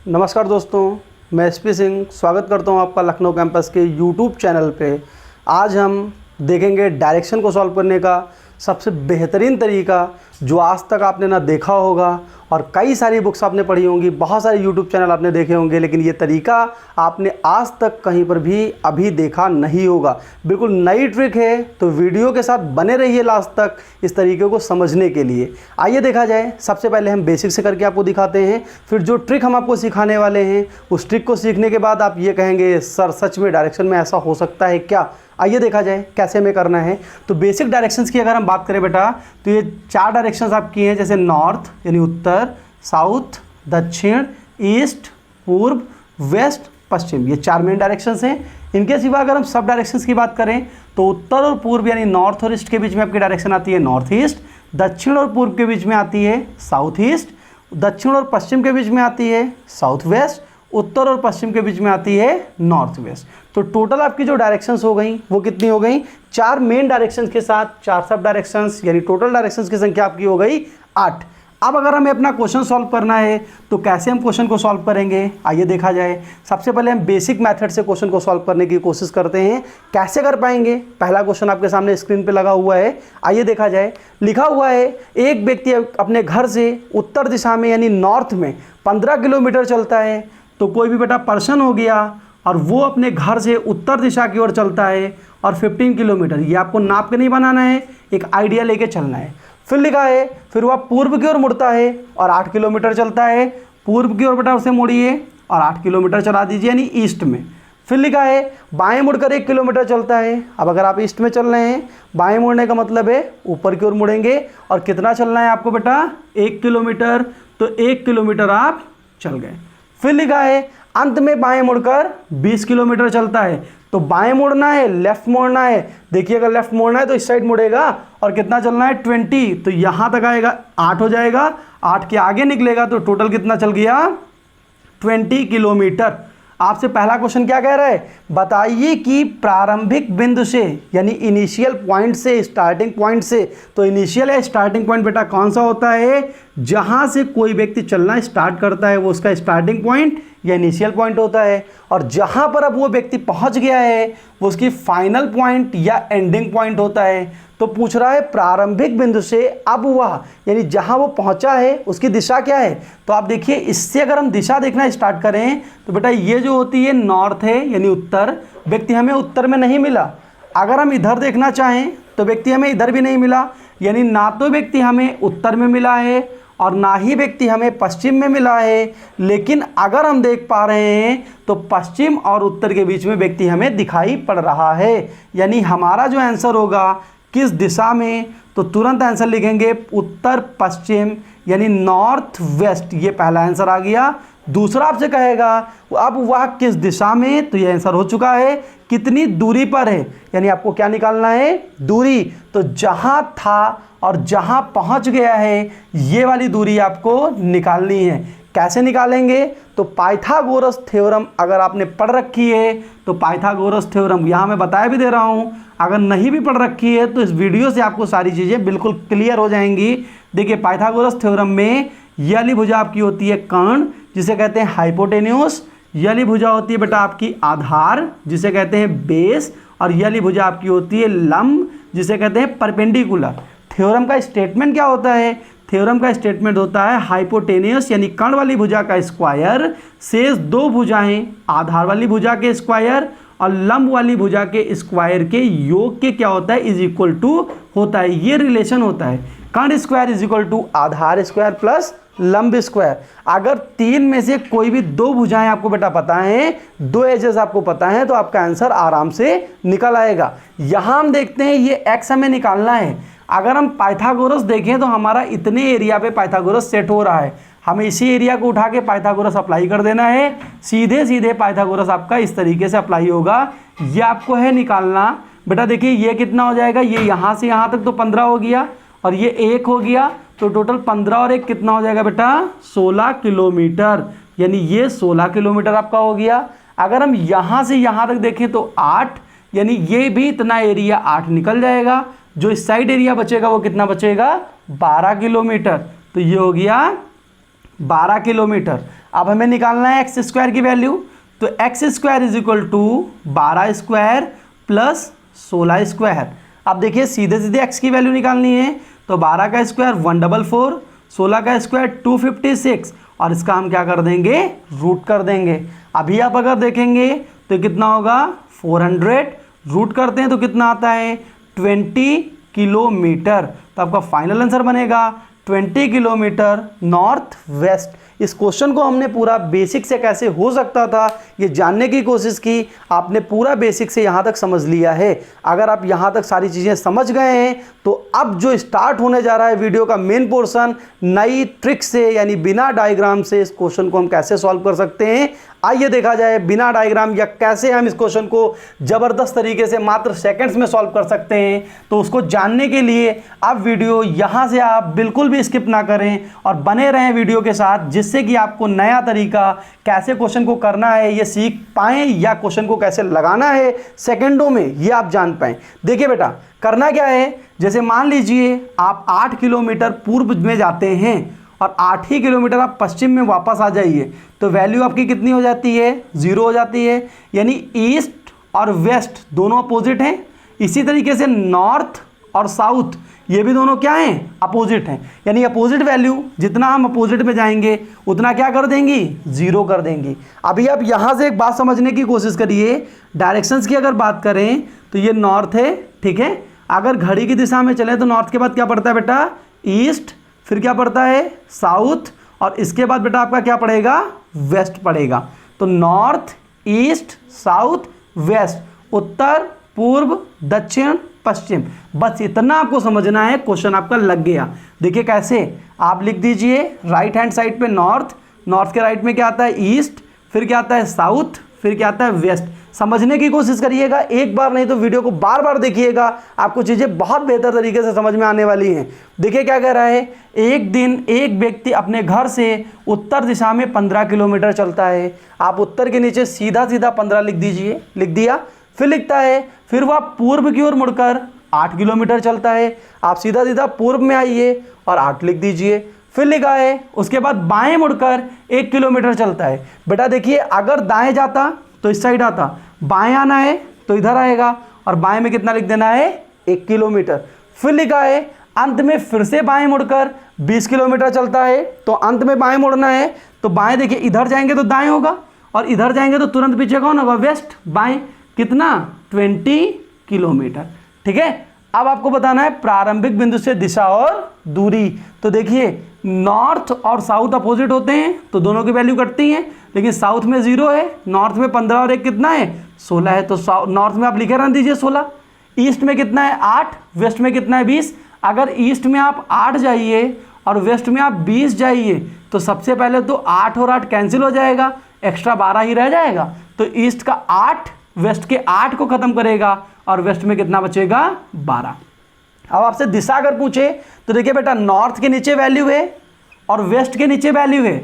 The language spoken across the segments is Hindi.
नमस्कार दोस्तों, मैं एसपी सिंह स्वागत करता हूं आपका लखनऊ कैंपस के यूट्यूब चैनल पे। आज हम देखेंगे डायरेक्शन को सॉल्व करने का सबसे बेहतरीन तरीका जो आज तक आपने ना देखा होगा। और कई सारी बुक्स आपने पढ़ी होंगी, बहुत सारे यूट्यूब चैनल आपने देखे होंगे, लेकिन ये तरीका आपने आज तक कहीं पर भी अभी देखा नहीं होगा। बिल्कुल नई ट्रिक है, तो वीडियो के साथ बने रहिए लास्ट तक इस तरीके को समझने के लिए। आइए देखा जाए। सबसे पहले हम बेसिक से करके आपको दिखाते हैं, फिर जो ट्रिक हम आपको सिखाने वाले हैं उस ट्रिक को सीखने के बाद आप ये कहेंगे सर सच में डायरेक्शन में ऐसा हो सकता है क्या। आइए देखा जाए कैसे हमें करना है। तो बेसिक डायरेक्शंस की अगर हम बात करें बेटा, तो ये 4 डायरेक्शंस आपकी हैं, जैसे नॉर्थ यानी उत्तर, साउथ, दक्षिण, ईस्ट, पूर्व, वेस्ट, पश्चिम। ये 4 मेन डायरेक्शंस हैं। इनके सिवा अगर हम सब डायरेक्शंस की बात करें तो उत्तर और पूर्व यानी नॉर्थ और ईस्ट के बीच में आपकी डायरेक्शन आती है नॉर्थ ईस्ट, दक्षिण और पूर्व के बीच में आती है साउथ ईस्ट, दक्षिण और पश्चिम के बीच में आती है साउथ वेस्ट, उत्तर और पश्चिम के बीच में आती है नॉर्थ वेस्ट। तो टोटल आपकी जो डायरेक्शंस हो गई वो कितनी हो गई? 4 मेन डायरेक्शंस के साथ 4 सब डायरेक्शंस, यानी टोटल डायरेक्शंस की संख्या आपकी हो गई 8। अब अगर हमें अपना क्वेश्चन सॉल्व करना है तो कैसे हम क्वेश्चन को सॉल्व करेंगे, आइए देखा जाए। सबसे पहले हम बेसिक मेथड से क्वेश्चन को सॉल्व करने की कोशिश करते हैं। कैसे कर पाएंगे? पहला क्वेश्चन आपके सामने स्क्रीन पे लगा हुआ है, आइए देखा जाए। लिखा हुआ है एक व्यक्ति अपने घर से उत्तर दिशा में यानी नॉर्थ में 15 किलोमीटर चलता है। तो कोई भी बेटा पर्सन हो गया और वो अपने घर से उत्तर दिशा की ओर चलता है और 15 किलोमीटर, ये आपको नाप के नहीं बनाना है, एक आइडिया लेके चलना है। फिर लिखा है फिर वह पूर्व की ओर मुड़ता है और 8 किलोमीटर चलता है। पूर्व की ओर बेटा उसे मोड़िए और 8 किलोमीटर चला दीजिए यानी ईस्ट में। फिर लिखा है बाएं मुड़कर 1 किलोमीटर चलता है। अब अगर आप ईस्ट में चल रहे हैं, बाएं मुड़ने का मतलब है ऊपर की ओर मुड़ेंगे। और कितना चलना है आपको बेटा? 1 किलोमीटर। तो 1 किलोमीटर आप चल गए। फिर लिखा है अंत में बाएं मुड़कर 20 किलोमीटर चलता है। तो बाएं मुड़ना है, लेफ्ट मोड़ना है। देखिए अगर लेफ्ट मोड़ना है तो इस साइड मुड़ेगा और कितना चलना है? 20। तो यहां तक आएगा 8 हो जाएगा, 8 के आगे निकलेगा तो टोटल कितना चल गया? 20 किलोमीटर। आपसे पहला क्वेश्चन क्या कह रहा है? बताइए कि प्रारंभिक बिंदु से यानी इनिशियल पॉइंट से, स्टार्टिंग पॉइंट से। तो इनिशियल या स्टार्टिंग पॉइंट बेटा कौन सा होता है? जहां से कोई व्यक्ति चलना स्टार्ट करता है वो उसका स्टार्टिंग पॉइंट या इनिशियल पॉइंट होता है। और जहां पर अब वो व्यक्ति पहुंच गया है वो उसकी फाइनल पॉइंट या एंडिंग पॉइंट होता है। तो पूछ रहा है प्रारंभिक बिंदु से अब वह यानी जहां वो पहुंचा है उसकी दिशा क्या है। तो आप देखिए इससे अगर हम दिशा देखना स्टार्ट करें तो बेटा ये जो होती है नॉर्थ है यानी उत्तर। व्यक्ति हमें उत्तर में नहीं मिला। अगर हम इधर देखना चाहें तो व्यक्ति हमें इधर भी नहीं मिला, यानी ना तो व्यक्ति हमें उत्तर में मिला है और ना ही व्यक्ति हमें पश्चिम में मिला है। लेकिन अगर हम देख पा रहे हैं तो पश्चिम और उत्तर के बीच में व्यक्ति हमें दिखाई पड़ रहा है। यानी हमारा जो आंसर होगा किस दिशा में, तो तुरंत आंसर लिखेंगे उत्तर पश्चिम यानी नॉर्थ वेस्ट। ये पहला आंसर आ गया। दूसरा आपसे कहेगा अब वह किस दिशा में, तो ये आंसर हो चुका है। कितनी दूरी पर है, यानी आपको क्या निकालना है? दूरी। तो जहां था और जहां पहुंच गया है ये वाली दूरी आपको निकालनी है। कैसे निकालेंगे? तो पाइथागोरस थ्योरम अगर आपने पढ़ रखी है तो पाइथागोरस थ्योरम यहाँ मैं बताया भी दे रहा हूँ। अगर नहीं भी पढ़ रखी है तो इस वीडियो से आपको सारी चीज़ें बिल्कुल क्लियर हो जाएंगी। देखिए पाइथागोरस थ्योरम में ये वाली भुजा आपकी होती है कर्ण, जिसे कहते हैं हाइपोटेन्यूस। ये वाली भुजा होती है बेटा आपकी आधार, जिसे कहते हैं बेस। और ये वाली भुजा आपकी होती है लंब, जिसे कहते हैं परपेंडिकुलर। थ्योरम का स्टेटमेंट क्या होता है? थ्योरम का स्टेटमेंट होता है हाइपोटेन्यूस यानी कर्ण वाली भुजा का स्क्वायर शेष 2 भुजाएं आधार वाली भुजा के स्क्वायर और लंब वाली भुजा के स्क्वायर के योग के क्या होता है? इज इक्वल टू होता है। ये रिलेशन होता है कर्ण स्क्वायर इज इक्वल टू आधार स्क्वायर प्लस लंब स्क्वायर। अगर 3 में से कोई भी 2 भुजाएं आपको बेटा पता है, 2 एजेस आपको पता है, तो आपका आंसर आराम से निकल आएगा। यहां हम देखते हैं ये एक्स हमें निकालना है। अगर हम पाइथागोरस देखें तो हमारा इतने एरिया पे पाइथागोरस सेट हो रहा है, हमें इसी एरिया को उठा के पाइथागोरस अप्लाई कर देना है। सीधे सीधे पाइथागोरस आपका इस तरीके से अप्लाई होगा। ये आपको है निकालना। बेटा देखिए ये कितना हो जाएगा? ये यहाँ से यहाँ तक तो 15 हो गया और ये 1 हो गया, तो टोटल 15 और 1 कितना हो जाएगा बेटा? 16 किलोमीटर। यानी ये 16 किलोमीटर आपका हो गया। अगर हम यहाँ से यहाँ तक देखें तो 8, यानी ये भी इतना एरिया 8 निकल जाएगा। जो इस साइड एरिया बचेगा वो कितना बचेगा? 12 किलोमीटर। तो ये हो गया 12 किलोमीटर। अब हमें निकालना है एक्स स्क्वायर की वैल्यू, तो x square is equal to 12 square plus 16 square. अब देखिए सीधे सीधे एक्स की वैल्यू निकालनी है, तो 12 का स्क्वायर 144, 16 का स्क्वायर 256, और इसका हम क्या कर देंगे, रूट कर देंगे। अभी आप अगर देखेंगे तो कितना होगा 400, रूट करते हैं तो कितना आता है 20 किलोमीटर। तो आपका फाइनल आंसर बनेगा 20 किलोमीटर नॉर्थ वेस्ट। इस क्वेश्चन को हमने पूरा बेसिक से कैसे हो सकता था ये जानने की कोशिश की, आपने पूरा बेसिक से यहाँ तक समझ लिया है। अगर आप यहाँ तक सारी चीज़ें समझ गए हैं तो अब जो स्टार्ट होने जा रहा है वीडियो का मेन पोर्शन, नई ट्रिक से यानी बिना डायग्राम से इस क्वेश्चन को हम कैसे सॉल्व कर सकते हैं, आइए देखा जाए बिना डायग्राम या कैसे हम इस क्वेश्चन को ज़बरदस्त तरीके से मात्र सेकंड्स में सॉल्व कर सकते हैं। तो उसको जानने के लिए आप वीडियो यहाँ से आप बिल्कुल भी स्किप ना करें और बने रहें वीडियो के साथ, जिससे कि आपको नया तरीका कैसे क्वेश्चन को करना है ये सीख पाएँ, या क्वेश्चन को कैसे लगाना है सेकेंडों में ये आप जान पाएँ। देखिए बेटा करना क्या है, जैसे मान लीजिए आप 8 किलोमीटर पूर्व में जाते हैं और 8 ही किलोमीटर आप पश्चिम में वापस आ जाइए, तो वैल्यू आपकी कितनी हो जाती है, 0 हो जाती है। यानी ईस्ट और वेस्ट दोनों अपोजिट हैं। इसी तरीके से नॉर्थ और साउथ ये भी दोनों क्या हैं, अपोजिट हैं। यानी अपोजिट वैल्यू जितना हम अपोजिट में जाएंगे उतना क्या कर देंगी, 0 कर देंगी। अभी आप यहाँ से एक बात समझने की कोशिश करिए, डायरेक्शंस की अगर बात करें तो ये नॉर्थ है, ठीक है। अगर घड़ी की दिशा में चलें तो नॉर्थ के बाद क्या पड़ता है बेटा, ईस्ट, फिर क्या पड़ता है साउथ, और इसके बाद बेटा आपका क्या पड़ेगा, वेस्ट पड़ेगा। तो नॉर्थ ईस्ट साउथ वेस्ट, उत्तर पूर्व दक्षिण पश्चिम, बस इतना आपको समझना है, क्वेश्चन आपका लग गया। देखिए कैसे, आप लिख दीजिए राइट हैंड साइड पे नॉर्थ, नॉर्थ के राइट में क्या आता है ईस्ट, फिर क्या आता है साउथ, फिर क्या आता है वेस्ट। समझने की कोशिश करिएगा, एक बार नहीं तो वीडियो को बार बार देखिएगा, आपको चीज़ें बहुत बेहतर तरीके से समझ में आने वाली हैं। देखिए क्या कह रहा है, एक दिन एक व्यक्ति अपने घर से उत्तर दिशा में 15 किलोमीटर चलता है। आप उत्तर के नीचे सीधा सीधा 15 लिख दीजिए, लिख दिया। फिर लिखता है फिर वह पूर्व की ओर मुड़कर 8 किलोमीटर चलता है। आप सीधा सीधा पूर्व में आइए और 8 लिख दीजिए। फिर लिखा है उसके बाद बाएं मुड़कर 1 किलोमीटर चलता है। बेटा देखिए अगर दाएं जाता तो इस साइड आता, बाएं आना है तो इधर आएगा, और बाएं में कितना लिख देना है 1 किलोमीटर। फिर लिखा है अंत में फिर से बाएं मुड़कर 20 किलोमीटर चलता है, तो अंत में बाएं मुड़ना है तो बाएं देखिए इधर जाएंगे तो दाएं होगा, और इधर जाएंगे तो तुरंत पीछे कौन होगा, वेस्ट, बाएं, कितना 20 किलोमीटर, ठीक है। अब आपको बताना है प्रारंभिक बिंदु से दिशा और दूरी। तो देखिए नॉर्थ और साउथ अपोजिट होते हैं तो दोनों की वैल्यू कटती हैं, लेकिन साउथ में 0 है, नॉर्थ में 15 और 1 कितना है 16 है, तो नॉर्थ में आप लिखे रहने दीजिए 16। ईस्ट में कितना है 8, वेस्ट में कितना है 20। अगर ईस्ट में आप 8 जाइए और वेस्ट में आप 20 जाइए तो सबसे पहले तो 8 और 8 कैंसिल हो जाएगा, एक्स्ट्रा 12 ही रह जाएगा। तो ईस्ट का 8 वेस्ट के 8 को खत्म करेगा और वेस्ट में कितना बचेगा 12। अब आपसे दिशा अगर पूछे तो देखिए बेटा नॉर्थ के नीचे वैल्यू है और वेस्ट के नीचे वैल्यू है,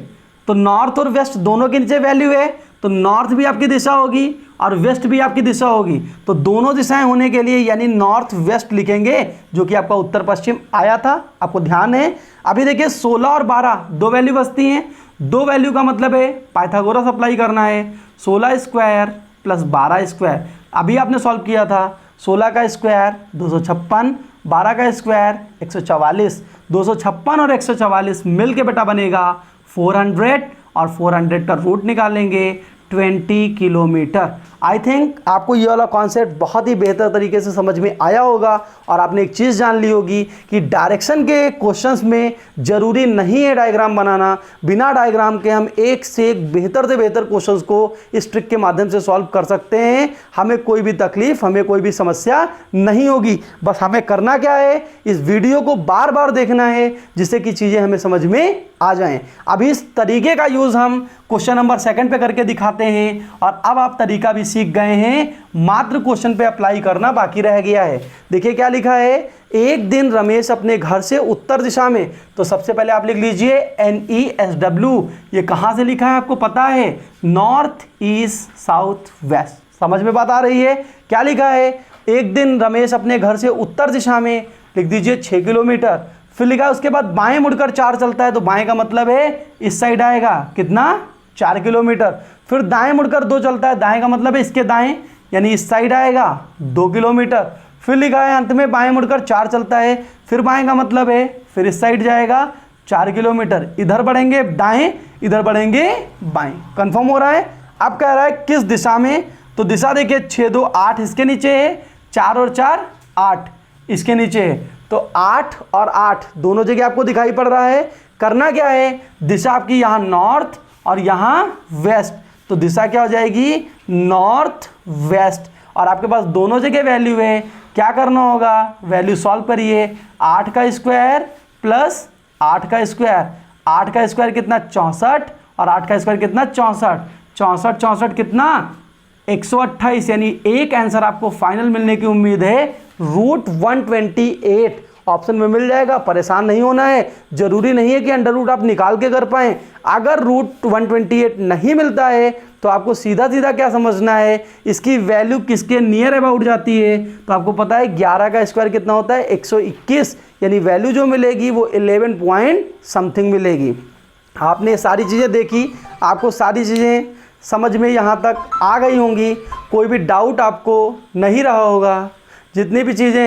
तो नॉर्थ और वेस्ट दोनों के नीचे वैल्यू है, तो नॉर्थ भी आपकी दिशा होगी और वेस्ट भी आपकी दिशा होगी। तो दोनों दिशाएं होने के लिए यानी नॉर्थ वेस्ट लिखेंगे, जो कि आपका उत्तर पश्चिम आया था, आपको ध्यान है। अभी देखिए 16 और 12 दो वैल्यू बचती हैं, दो वैल्यू का मतलब है पाइथागोरस अप्लाई करना है। 16 स्क्वायर प्लस 12 स्क्वायर, अभी आपने सॉल्व किया था, 16 का स्क्वायर 256, 12 का स्क्वायर 144, 256 और 144 मिल के बेटा बनेगा 400, और 400 का रूट निकालेंगे 20 किलोमीटर। आई थिंक आपको ये वाला कॉन्सेप्ट बहुत ही बेहतर तरीके से समझ में आया होगा, और आपने एक चीज़ जान ली होगी कि डायरेक्शन के क्वेश्चंस में ज़रूरी नहीं है डायग्राम बनाना, बिना डायग्राम के हम एक से एक बेहतर से बेहतर क्वेश्चंस को इस ट्रिक के माध्यम से सॉल्व कर सकते हैं। हमें कोई भी तकलीफ, हमें कोई भी समस्या नहीं होगी। बस हमें करना क्या है, इस वीडियो को बार बार देखना है जिससे कि चीज़ें हमें समझ में आ जाएं। अभी इस तरीके का यूज़ हम क्वेश्चन नंबर 2 पे करके दिखाते हैं, और अब आप तरीका भी सीख गए हैं, मात्र क्वेश्चन पे अप्लाई करना बाकी रह गया है। देखिए क्या लिखा है, एक दिन रमेश अपने घर से उत्तर दिशा में, तो सबसे पहले आप लिख लीजिए NESW। ये कहाँ से लिखा है आपको पता है, नॉर्थ ईस्ट साउथ वेस्ट। समझ में बात आ रही है, क्या लिखा है, एक दिन रमेश अपने घर से उत्तर दिशा में, लिख दीजिए 6 किलोमीटर। फिर लिखा है उसके बाद बाएं मुड़कर 4 चलता है, तो बाएं का मतलब है इस साइड आएगा, कितना 4 किलोमीटर। फिर दाएं मुड़कर 2 चलता है, दाएं का मतलब है इसके दाएं यानी इस साइड आएगा 2 किलोमीटर। फिर लिखा है अंत में बाएं मुड़कर 4 चलता है, फिर बाएं का मतलब है फिर इस साइड जाएगा 4 किलोमीटर। इधर बढ़ेंगे दाएं, इधर बढ़ेंगे बाएं। कंफर्म हो रहा है। अब कह रहा है किस दिशा में, तो दिशा देखिए 6 2 8 इसके नीचे है, 4 और 4 8 इसके नीचे है, तो 8 और 8 दोनों जगह आपको दिखाई पड़ रहा है। करना क्या है, दिशा आपकी यहाँ नॉर्थ और यहाँ वेस्ट, तो दिशा क्या हो जाएगी नॉर्थ वेस्ट। और आपके पास दोनों जगह वैल्यू है, क्या करना होगा, वैल्यू सॉल्व करिए। 8 का स्क्वायर प्लस 8 का स्क्वायर, 8 का स्क्वायर कितना 64 और 8 का स्क्वायर कितना 64, 64 64 कितना 128, यानी एक आंसर आपको फाइनल मिलने की उम्मीद है √128 ऑप्शन में मिल जाएगा। परेशान नहीं होना है, जरूरी नहीं है कि अंडर रूट आप निकाल के कर पाएं। अगर √128 नहीं मिलता है तो आपको सीधा सीधा क्या समझना है, इसकी वैल्यू किसके नियर अबाउट जाती है। तो आपको पता है 11 का स्क्वायर कितना होता है 121, यानी वैल्यू जो मिलेगी वो 11 पॉइंट समथिंग मिलेगी। आपने सारी चीज़ें देखी, आपको सारी चीज़ें समझ में यहाँ तक आ गई होंगी, कोई भी डाउट आपको नहीं रहा होगा। जितनी भी चीज़ें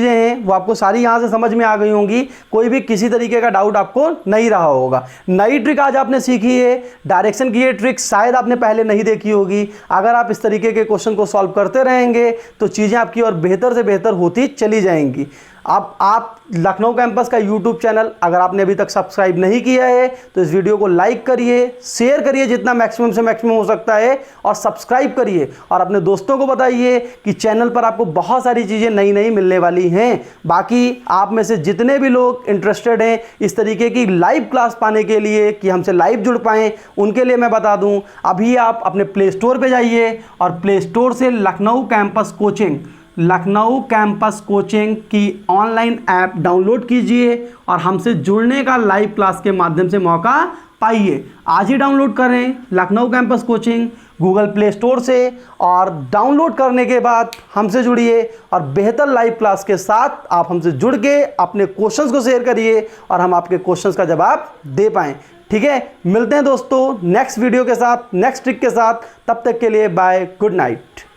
हैं वो आपको सारी यहाँ से समझ में आ गई होंगी, कोई भी किसी तरीके का डाउट आपको नहीं रहा होगा। नई ट्रिक आज आपने सीखी है, डायरेक्शन की ये ट्रिक शायद आपने पहले नहीं देखी होगी। अगर आप इस तरीके के क्वेश्चन को सॉल्व करते रहेंगे तो चीज़ें आपकी और बेहतर से बेहतर होती चली जाएंगी। आप लखनऊ कैंपस का यूट्यूब चैनल अगर आपने अभी तक सब्सक्राइब नहीं किया है तो इस वीडियो को लाइक करिए, शेयर करिए जितना मैक्सिमम से मैक्सिमम हो सकता है, और सब्सक्राइब करिए और अपने दोस्तों को बताइए कि चैनल पर आपको बहुत सारी चीज़ें नई नई मिलने वाली हैं। बाकी आप में से जितने भी लोग इंटरेस्टेड हैं इस तरीके की लाइव क्लास पाने के लिए कि हमसे लाइव जुड़ पाएँ, उनके लिए मैं बता दूँ, अभी आप अपने प्ले स्टोर पर जाइए और प्ले स्टोर से लखनऊ कैंपस कोचिंग की ऑनलाइन ऐप डाउनलोड कीजिए और हमसे जुड़ने का लाइव क्लास के माध्यम से मौका पाइए। आज ही डाउनलोड करें Lucknow campus coaching Google play store से, और डाउनलोड करने के बाद हमसे जुड़िए और बेहतर लाइव क्लास के साथ आप हमसे जुड़ के अपने क्वेश्चंस को शेयर करिए और हम आपके क्वेश्चंस का जवाब दे पाएँ। ठीक है, मिलते हैं दोस्तों नेक्स्ट वीडियो के साथ, नेक्स्ट ट्रिक के साथ। तब तक के लिए बाय, गुड नाइट।